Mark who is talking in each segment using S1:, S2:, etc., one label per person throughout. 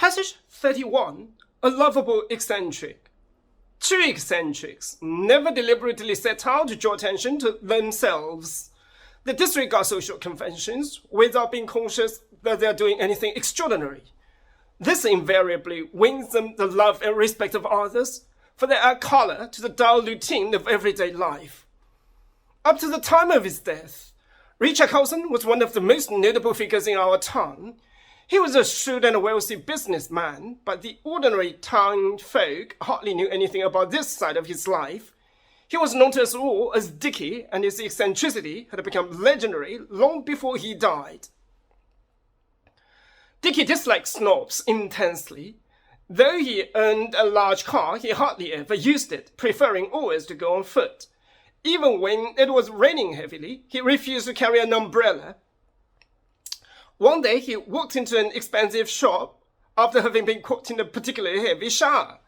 S1: Passage 31, A Lovable Eccentric. Two eccentrics never deliberately set out to draw attention to themselves. They disregard social conventions without being conscious that they are doing anything extraordinary. This invariably wins them the love and respect of others, for they add color to the dull routine of everyday life. Up to the time of his death, Richard Carlson was one of the most notable figures in our time. He was a shrewd and wealthy businessman, but the ordinary town folk hardly knew anything about this side of his life. He was known to us all as Dickie, and his eccentricity had become legendary long before he died. Dickie disliked snobs intensely. Though he owned a large car, he hardly ever used it, preferring always to go on foot. Even when it was raining heavily, he refused to carry an umbrella. One day, he walked into an expensive shop after having been caught in a particularly heavy shower.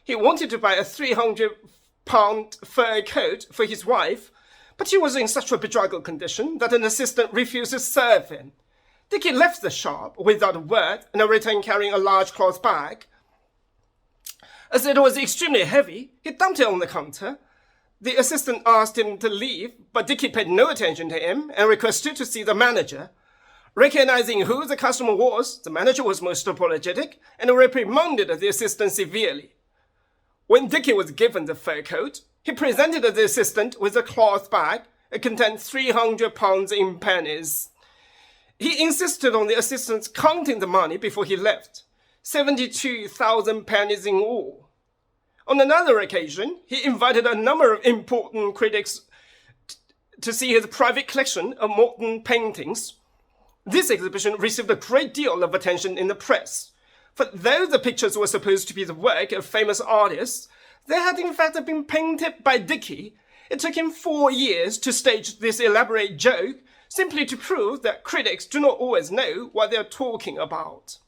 S1: He wanted to buy a £300 fur coat for his wife, but he was in such a bedraggled condition that an assistant refused to serve him. Dickie left the shop without a word and returned carrying a large cloth bag. As it was extremely heavy, he dumped it on the counter. The assistant asked him to leave, but Dickie paid no attention to him and requested to see the manager. Recognizing who the customer was, the manager was most apologetic and reprimanded the assistant severely. When Dickie was given the fur coat, he presented the assistant with a cloth bag that contained £300 in pennies. He insisted on the assistant counting the money before he left, 72,000 pennies in all. On another occasion, he invited a number of important critics to see his private collection of modern paintings. This exhibition received a great deal of attention in the press, for though the pictures were supposed to be the work of famous artists, they had in fact been painted by Dickie. It took him 4 years to stage this elaborate joke, simply to prove that critics do not always know what they are talking about.